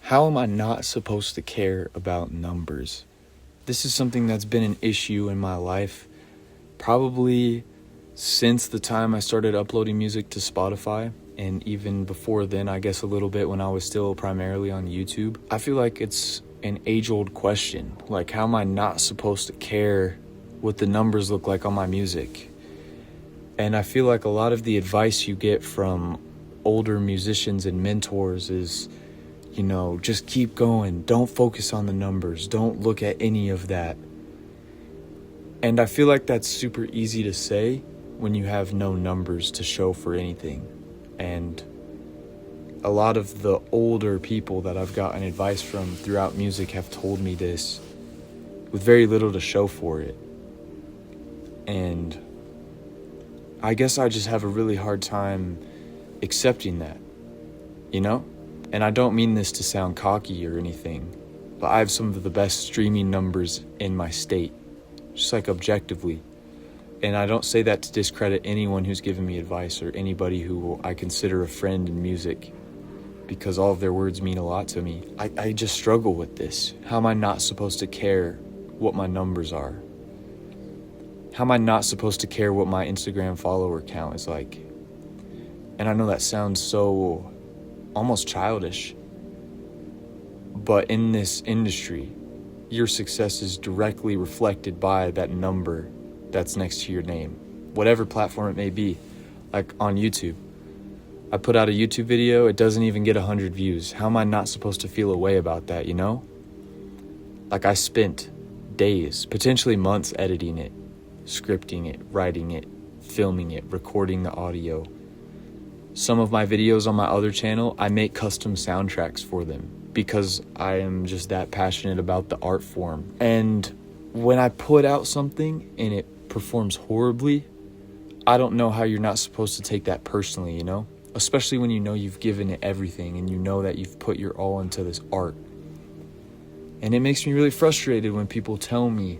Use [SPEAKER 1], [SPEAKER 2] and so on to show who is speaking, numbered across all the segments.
[SPEAKER 1] How am I not supposed to care about numbers? This is something that's been an issue in my life probably since the time I started uploading music to Spotify, and even before then, I guess a little bit when I was still primarily on YouTube. I feel like it's an age-old question. Like, how am I not supposed to care what the numbers look like on my music? And I feel like a lot of the advice you get from older musicians and mentors is, just keep going. Don't focus on the numbers. Don't look at any of that. And I feel like that's super easy to say when you have no numbers to show for anything. And a lot of the older people that I've gotten advice from throughout music have told me this with very little to show for it. And I guess I just have a really hard time accepting that, And I don't mean this to sound cocky or anything, but I have some of the best streaming numbers in my state, just like objectively. And I don't say that to discredit anyone who's given me advice or anybody who I consider a friend in music, because all of their words mean a lot to me. I just struggle with this. How am I not supposed to care what my numbers are? How am I not supposed to care what my Instagram follower count is like? And I know that sounds so almost childish, but in this industry, your success is directly reflected by that number that's next to your name, whatever platform it may be. Like on YouTube, I put out a YouTube video, it doesn't even get 100 views. How am I not supposed to feel a way about that, Like, I spent days, potentially months, editing it, scripting it, writing it, filming it, recording the audio. Some of my videos on my other channel, I make custom soundtracks for them because I am just that passionate about the art form. And when I put out something and it performs horribly, I don't know how you're not supposed to take that personally, Especially when you've given it everything and that you've put your all into this art. And it makes me really frustrated when people tell me,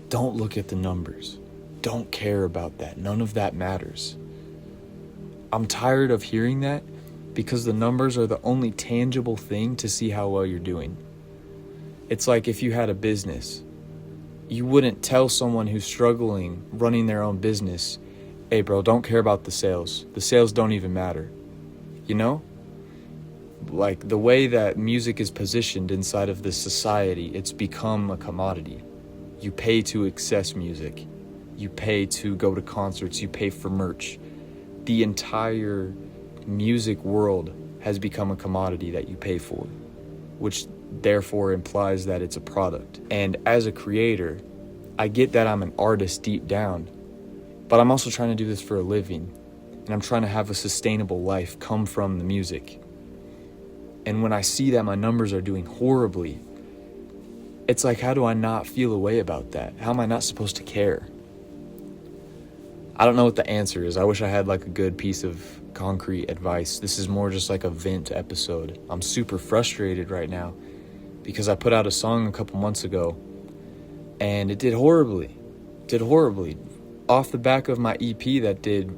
[SPEAKER 1] don't look at the numbers. Don't care about that. None of that matters. I'm tired of hearing that because the numbers are the only tangible thing to see how well you're doing. It's like if you had a business, you wouldn't tell someone who's struggling running their own business, hey bro, don't care about the sales. The sales don't even matter. Like the way that music is positioned inside of this society, it's become a commodity. You pay to access music. You pay to go to concerts. You pay for merch. The entire music world has become a commodity that you pay for, which therefore implies that it's a product. And as a creator, I get that I'm an artist deep down, but I'm also trying to do this for a living, and I'm trying to have a sustainable life come from the music. And when I see that my numbers are doing horribly, it's like, how do I not feel a way about that? How am I not supposed to care? I don't know what the answer is. I wish I had like a good piece of concrete advice. This is more just like a vent episode. I'm super frustrated right now because I put out a song a couple months ago and it did horribly. Off the back of my EP that did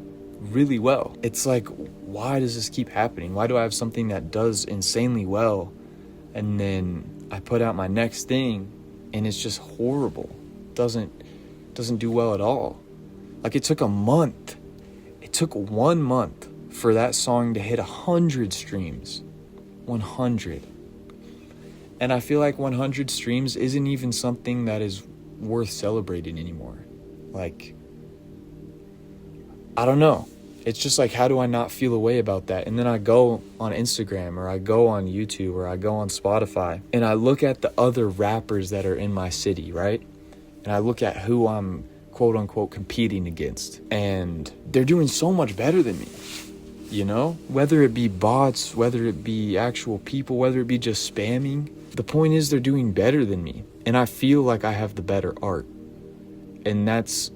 [SPEAKER 1] really well. It's like, why does this keep happening? Why do I have something that does insanely well and then I put out my next thing and it's just horrible? Doesn't do well at all. Like, it took a month. It took 1 month for that song to hit 100 streams. 100. And I feel like 100 streams isn't even something that is worth celebrating anymore. Like, I don't know. It's just like, how do I not feel a way about that? And then I go on Instagram or I go on YouTube or I go on Spotify and I look at the other rappers that are in my city, right? And I look at who I'm quote unquote competing against, and they're doing so much better than me, whether it be bots, whether it be actual people, whether it be just spamming. The point is they're doing better than me, and I feel like I have the better art, and that's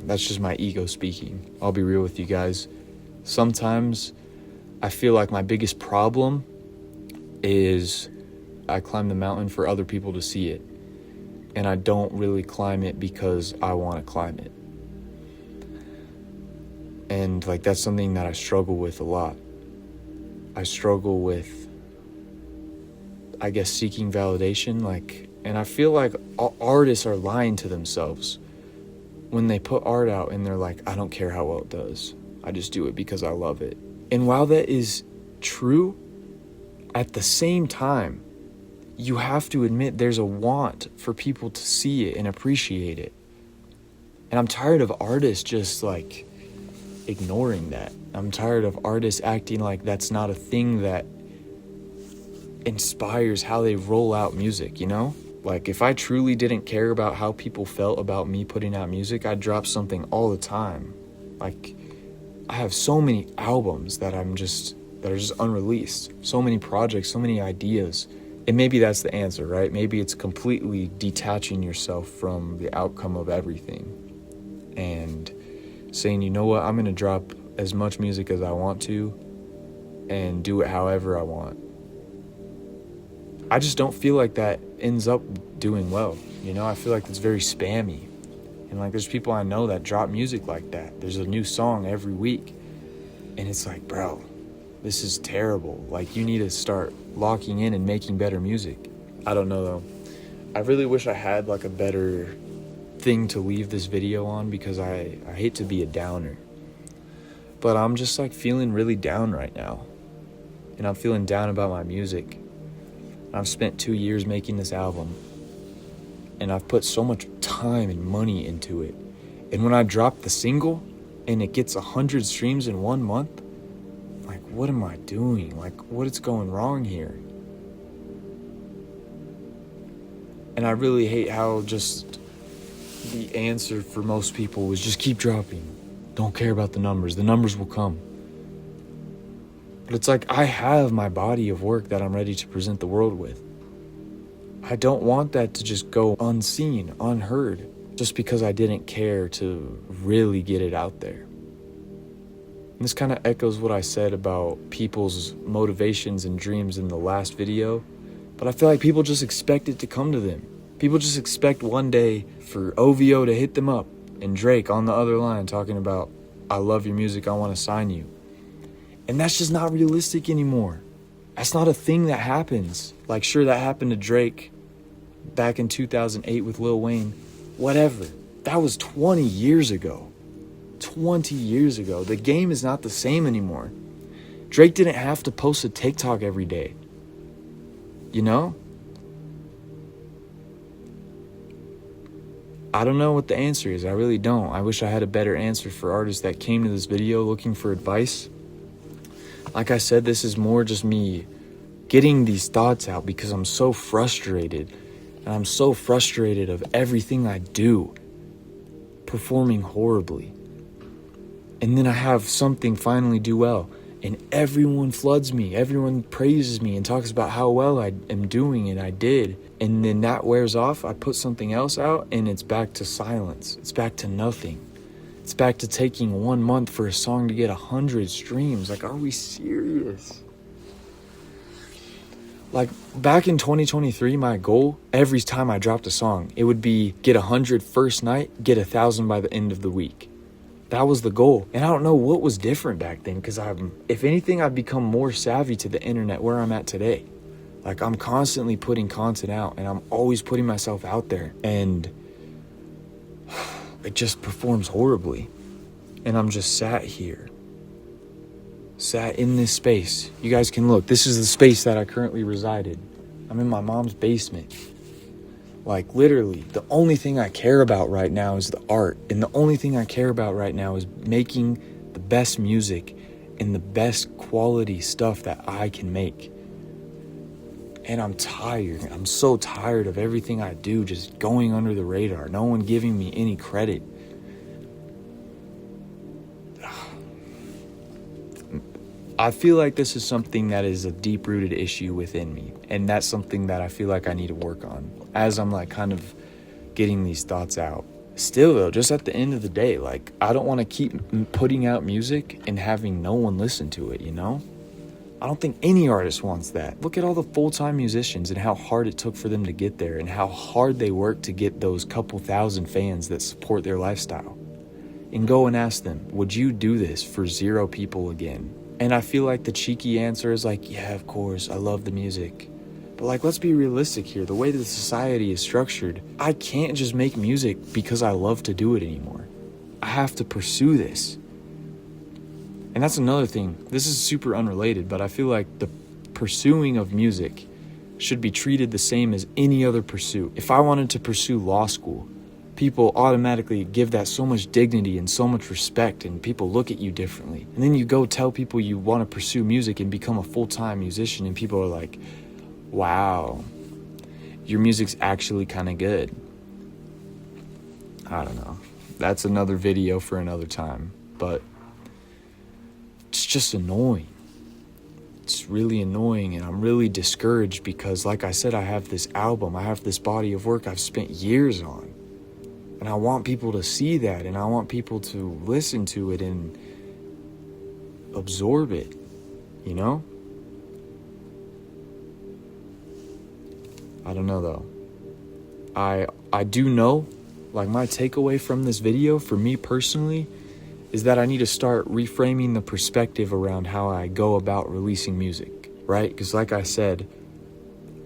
[SPEAKER 1] just my ego speaking. I'll be real with you guys. Sometimes I feel like my biggest problem is I climb the mountain for other people to see it. And I don't really climb it because I want to climb it. And like, that's something that I struggle with a lot. I struggle with I guess, seeking validation. And I feel like artists are lying to themselves when they put art out and they're like, I don't care how well it does. I just do it because I love it. And while that is true, at the same time, you have to admit there's a want for people to see it and appreciate it. And I'm tired of artists just ignoring that. I'm tired of artists acting like that's not a thing that inspires how they roll out music, you know? If I truly didn't care about how people felt about me putting out music, I'd drop something all the time. I have so many albums that are just unreleased. So many projects, so many ideas. And maybe that's the answer, right? Maybe it's completely detaching yourself from the outcome of everything and saying, you know what, I'm going to drop as much music as I want to and do it however I want. I just don't feel like that ends up doing well. You know, I feel like it's very spammy. And there's people I know that drop music like that. There's a new song every week. And it's like, bro, this is terrible. You need to start locking in and making better music. I don't know though. I really wish I had a better thing to leave this video on because I hate to be a downer. But I'm just feeling really down right now. And I'm feeling down about my music. I've spent 2 years making this album, and I've put so much time and money into it. And when I drop the single and it gets 100 streams in 1 month, what am I doing? What is going wrong here? And I really hate how just the answer for most people was just keep dropping. Don't care about the numbers. The numbers will come. But it's I have my body of work that I'm ready to present the world with. I don't want that to just go unseen, unheard, just because I didn't care to really get it out there. And this kind of echoes what I said about people's motivations and dreams in the last video, but I feel like people just expect it to come to them. People just expect one day for OVO to hit them up and Drake on the other line talking about, I love your music, I want to sign you. And that's just not realistic anymore. That's not a thing that happens. Sure, that happened to Drake back in 2008 with Lil Wayne. Whatever. That was 20 years ago. 20 years ago. The game is not the same anymore. Drake didn't have to post a TikTok every day. You know? I don't know what the answer is. I really don't. I wish I had a better answer for artists that came to this video looking for advice. Like I said, this is more just me getting these thoughts out because I'm so frustrated. And I'm so frustrated of everything I do, performing horribly. And then I have something finally do well. And everyone floods me. Everyone praises me and talks about how well I am doing and I did. And then that wears off. I put something else out and it's back to silence. It's back to nothing. It's back to taking 1 month for a song to get 100 streams. Are we serious? Back in 2023, my goal, every time I dropped a song, it would be get 100 first night, get 1,000 by the end of the week. That was the goal. And I don't know what was different back then because if anything, I've become more savvy to the internet where I'm at today. I'm constantly putting content out and I'm always putting myself out there. And it just performs horribly. And I'm just sat here. Sat in this space. You guys can look. This is the space that I currently resided. I'm in my mom's basement. Literally, the only thing I care about right now is the art. And the only thing I care about right now is making the best music and the best quality stuff that I can make. And I'm tired. I'm so tired of everything I do just going under the radar. No one giving me any credit. I feel like this is something that is a deep-rooted issue within me. And that's something that I feel like I need to work on as I'm kind of getting these thoughts out. Still though, just at the end of the day, I don't want to keep putting out music and having no one listen to it, you know? I don't think any artist wants that. Look at all the full-time musicians and how hard it took for them to get there and how hard they work to get those couple thousand fans that support their lifestyle. And go and ask them, would you do this for 0 people again? And I feel like the cheeky answer is yeah, of course, I love the music. But like, let's be realistic here. The way that society is structured, I can't just make music because I love to do it anymore. I have to pursue this. And that's another thing. This is super unrelated, but I feel like the pursuing of music should be treated the same as any other pursuit. If I wanted to pursue law school, people automatically give that so much dignity and so much respect, and people look at you differently. And then you go tell people you want to pursue music and become a full-time musician, and people are like, wow, your music's actually kind of good. I don't know. That's another video for another time, but it's just annoying. It's really annoying, and I'm really discouraged because, like I said, I have this album, I have this body of work I've spent years on, and I want people to see that, and I want people to listen to it and absorb it, you know? I don't know though. I do know, like, my takeaway from this video for me personally is that I need to start reframing the perspective around how I go about releasing music, right? Because like I said,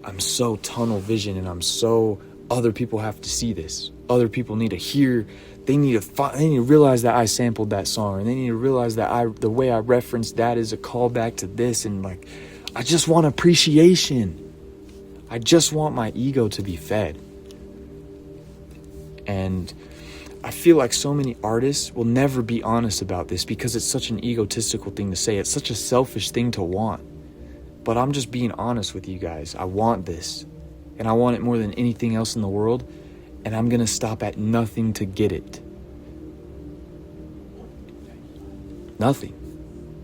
[SPEAKER 1] I'm so tunnel vision, and I'm so, other people have to see this. Other people need to hear, they need to realize that I sampled that song, and they need to realize that the way I referenced that is a callback to this, and like, I just want appreciation. I just want my ego to be fed. And I feel like so many artists will never be honest about this because it's such an egotistical thing to say. It's such a selfish thing to want. But I'm just being honest with you guys. I want this. And I want it more than anything else in the world. And I'm going to stop at nothing to get it. Nothing.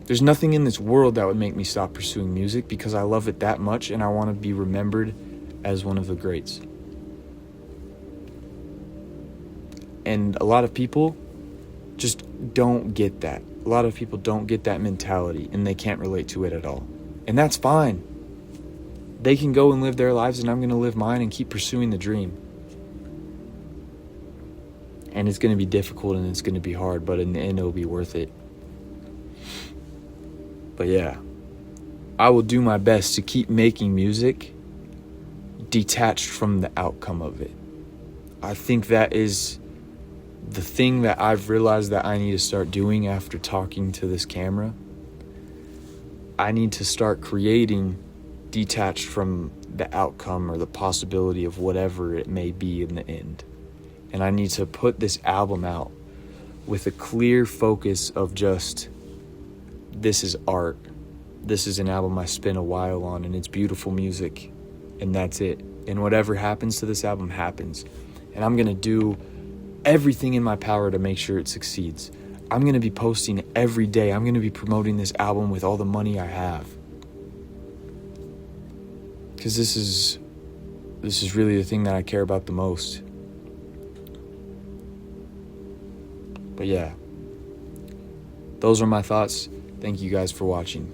[SPEAKER 1] There's nothing in this world that would make me stop pursuing music because I love it that much and I want to be remembered as one of the greats. And a lot of people just don't get that. A lot of people don't get that mentality, and they can't relate to it at all. And that's fine. They can go and live their lives, and I'm going to live mine and keep pursuing the dream. And it's going to be difficult and it's going to be hard, but in the end, it'll be worth it. But yeah, I will do my best to keep making music detached from the outcome of it. I think that is the thing that I've realized that I need to start doing after talking to this camera. I need to start creating detached from the outcome or the possibility of whatever it may be in the end. And I need to put this album out with a clear focus of just, this is art. This is an album I spent a while on, and it's beautiful music, and that's it. And whatever happens to this album happens. And I'm going to do everything in my power to make sure it succeeds. I'm going to be posting every day. I'm going to be promoting this album with all the money I have. Because this is really the thing that I care about the most. But yeah, those are my thoughts. Thank you guys for watching.